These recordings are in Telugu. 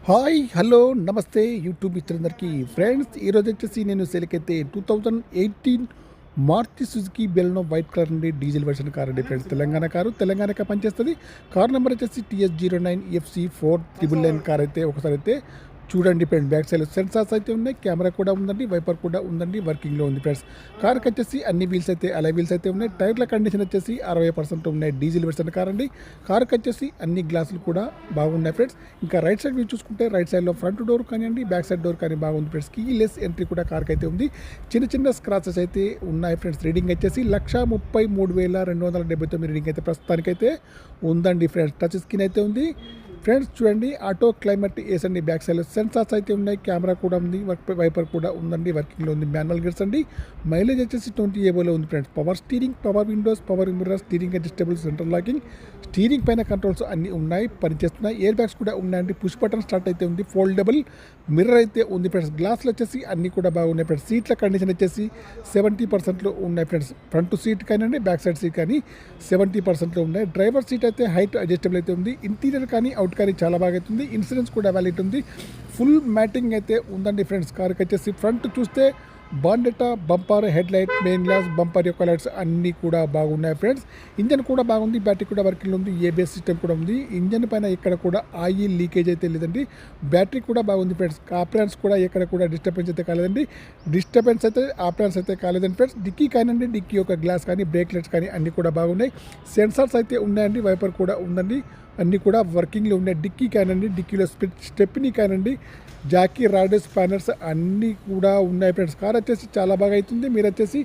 హాయ్ హలో నమస్తే యూట్యూబ్ మిత్రులందరికీ ఫ్రెండ్స్ ఈరోజు వచ్చేసి నేను select 2018 Maruti Suzuki Baleno white colour అండి డీజిల్ వెర్షన్ కార్ అండి ఫ్రెండ్స్. తెలంగాణకి పనిచేస్తుంది. కార్ నెంబర్ వచ్చేసి TS09FC499 కార్ అయితే ఒకసారి అయితే చూడండి ఫ్రెండ్స్. బ్యాక్ సైడ్ సెన్సార్స్ అయితే ఉన్నాయి, కెమెరా కూడా ఉందండి, వైపర్ కూడా ఉందండి, వర్కింగ్లో ఉంది ఫ్రెండ్స్. కార్కి వచ్చేసి అన్ని వీల్స్ అయితే అలై వీల్స్ అయితే ఉన్నాయి. టైర్ల కండిషన్ వచ్చేసి 60% ఉన్నాయి. డీజిల్ వెర్షన్ కార్ అండి. కార్కి వచ్చేసి అన్ని గ్లాసులు కూడా బాగున్నాయి ఫ్రెండ్స్. ఇంకా రైట్ సైడ్ వ్యూ చూసుకుంటే రైట్ సైడ్లో ఫ్రంట్ డోర్ కానివ్వండి, బ్యాక్ సైడ్ డోర్ కానీ బాగుంది ఫ్రెండ్స్. కీలెస్ ఎంట్రీ కూడా కార్కి అయితే ఉంది. చిన్న స్క్రాచెస్ అయితే ఉన్నాయి ఫ్రెండ్స్. రీడింగ్ వచ్చేసి 1,33,279 రీడింగ్ అయితే ప్రస్తుతానికైతే ఉందండి ఫ్రెండ్స్. టచ్ స్క్రీన్ అయితే ఉంది ఫ్రెండ్స్. చూడండి ఆటో క్లైమేట్ ఏస్ అండి. బ్యాక్ సైడ్ సెన్సార్స్ అయితే ఉన్నాయి, కెమెరా కూడా ఉంది, వైపర్ కూడా ఉందండి, వర్కింగ్లో ఉంది. మాన్యువల్ గేర్స్ అండి. మైలేజ్ వచ్చేసి 20 ఏబోలో ఉంది friends. Power steering, power Windows, power mirror, steering adjustable, central locking, steering పైన కంట్రోల్స్ అన్నీ ఉన్నాయి, పనిచేస్తున్నాయి. ఎయిర్ బ్యాగ్స్ కూడా ఉన్నాయండి. పుష్ బటన్ స్టార్ట్ అయితే ఉంది. ఫోల్డబుల్ మిర్రర్ అయితే ఉంది ఫ్రెండ్స్. గ్లాసులు వచ్చేసి అన్నీ కూడా బాగున్నాయి ఫ్రెండ్స్. సీట్ల కండిషన్ వచ్చేసి 70%లో ఉన్నాయి ఫ్రెండ్స్. ఫ్రంట్ సీట్ కానీ బ్యాక్ సైడ్ సీట్ కానీ 70%లో ఉన్నాయి. డ్రైవర్ సీట్ అయితే హైట్ అడ్జస్టబుల్ అయితే ఉంది. ఇంటీరియర్ కానీ అవుట్ కానీ చాలా బాగా అవుతుంది. ఇన్సూరెన్స్ కూడా వ్యాలిడ్ ఉంది. ఫుల్ మ్యాటింగ్ అయితే ఉందండి ఫ్రెండ్స్. కార్కి వచ్చేసి ఫ్రంట్ చూస్తే బాండెటా, bumper, head light, main glass, bumper యొక్క లైట్స్ అన్నీ కూడా బాగున్నాయి ఫ్రెండ్స్. ఇంజన్ కూడా బాగుంది, బ్యాటరీ కూడా వర్కింగ్ ఉంది, ఏబిఎస్ సిస్టమ్ కూడా ఉంది. ఇంజన్ పైన ఎక్కడ కూడా ఆయిల్ లీకేజ్ అయితే లేదండి. బ్యాటరీ కూడా బాగుంది ఫ్రెండ్స్. ఆప్రాన్స్ కూడా ఎక్కడ కూడా డిస్టర్బెన్స్ అయితే కాలేదండి. ఆప్రాన్స్ అయితే కాలేదండి ఫ్రెండ్స్. డిక్కీ కానివ్వండి, డిక్కీ యొక్క గ్లాస్ కానీ, బ్రేక్ లైట్స్ కానీ అన్నీ కూడా బాగున్నాయి. సెన్సార్స్ అయితే ఉన్నాయండి, వైపర్ కూడా ఉందండి, అన్నీ కూడా వర్కింగ్లో ఉన్నాయి. డిక్కీ కానివ్వండి, డిక్కీలో స్టెప్నీ కానివ్వండి, జాకీ, రాడ్, స్పానర్స్ అన్నీ కూడా ఉన్నాయి ఫ్రెండ్స్. కార్ వచ్చేసి చాలా బాగా అవుతుంది. మీరు వచ్చేసి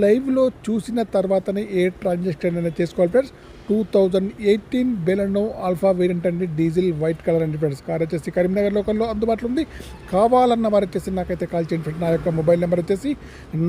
లైవ్లో చూసిన తర్వాతనే ఏ ట్రాన్సాక్షన్ అనేది చేసుకోవాలి ఫ్రెండ్స్. 2018 బెలెనో ఆల్ఫా వేరియంట్ అండి, డీజిల్ వైట్ కలర్ అండి ఫ్రెండ్స్. కార్ వచ్చేసి కరీంనగర్ లోకల్లో అందుబాటులో ఉంది. కావాలన్న వారు వచ్చేసి నాకైతే కాల్ చేయండి ఫ్రెండ్స్. నా యొక్క మొబైల్ నెంబర్ వచ్చేసి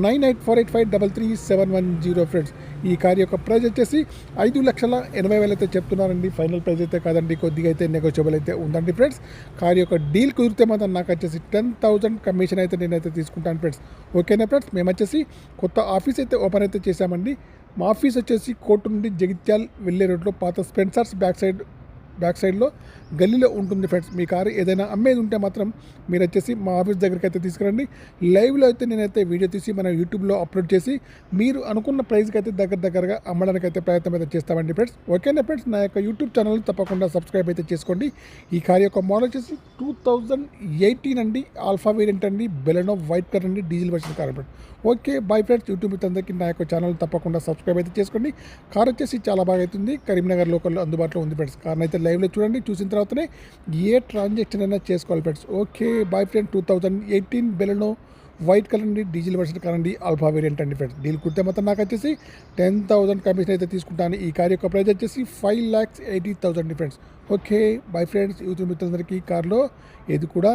9848533710 ఫ్రెండ్స్. ఈ కార్ యొక్క ప్రైస్ వచ్చేసి 5,80,000 అయితే చెప్తున్నారండి. ఫైనల్ ప్రైస్ అయితే కాదండి, కొద్దిగా అయితే నెగోషియబుల్ అయితే ఉందండి ఫ్రెండ్స్. కార్ యొక్క డీల్ కుదిరితే మాత్రం నాకు వచ్చేసి 10,000 కమిషన్ అయితే నేనైతే తీసుకుంటాను ఫ్రెండ్స్. ఓకేనా ఫ్రెండ్స్. మేము వచ్చేసి కొత్త ఆఫీస్ అయితే ఓపెన్ అయితే చేశామండి. మా ఆఫీస్ వచ్చేసి కోర్టు నుండి జగిత్యాల్ వెళ్ళే రోడ్లో పాత స్పెన్సర్స్ బ్యాక్ సైడ్లో గల్లీలో ఉంటుంది ఫ్రెండ్స్. మీ కారు ఏదైనా అమ్మేది ఉంటే మాత్రం మీరు వచ్చేసి మా ఆఫీస్ దగ్గరికి అయితే తీసుకురండి. లైవ్లో అయితే నేనైతే వీడియో తీసి మన యూట్యూబ్లో అప్లోడ్ చేసి మీరు అనుకున్న ప్రైస్కి అయితే దగ్గరగా అమ్మడానికి అయితే ప్రయత్నం అయితే చేస్తామండి ఫ్రెండ్స్. ఓకేనా ఫ్రెండ్స్. నా యొక్క యూట్యూబ్ ఛానల్ తప్పకుండా సబ్స్క్రైబ్ అయితే చేసుకోండి. ఈ కార్ యొక్క మోడల్ వచ్చేసి 2018 అండి, ఆల్ఫా వేరియంట్ అండి, బెలెనో వైట్ కలర్ అండి, diesel version car friends. Okay bye friends. YouTube అందరికీ నా యొక్క ఛానల్ తప్పకుండా సబ్స్క్రైబ్ అయితే చేసుకోండి. కార్ వచ్చేసి చాలా బాగా అవుతుంది. కరీంనగర్ లోకల్లో అందుబాటులో ఉంది ఫ్రెండ్స్. కార్ని అయితే లైవ్లో చూడండి, చూసిన తర్వాతనే ఏ ట్రాన్సాక్షన్ అయినా చేసుకోవాలి friends. Okay boy friend. 2018 Baleno white colour అండి, డీజిల్ వెర్షన్ కార్ అండి, ఆల్ఫా వేరియంట్ అండి ఫ్రెండ్స్. డీల్ కుడితే మాత్రం నాకు వచ్చేసి 10,000 కమిషన్ అయితే తీసుకుంటాను. ఈ కార్ యొక్క ప్రైస్ వచ్చేసి 5,80,000 friends. Okay bye friends. YouTube మిత్రులందరికీ కార్లో ఏది కూడా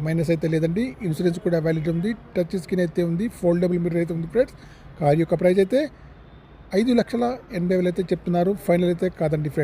మైనస్ అయితే లేదండి. ఇన్సూరెన్స్ కూడా వ్యాలిడ్ ఉంది. టచ్ స్క్రీన్ అయితే ఉంది, ఫోల్డబుల్ మిర్రర్ అయితే ఉంది ఫ్రెండ్స్. కార్ యొక్క ప్రైస్ అయితే 5,80,000 అయితే చెప్తున్నారు. ఫైనల్ అయితే కాదండి ఫ్రెండ్స్.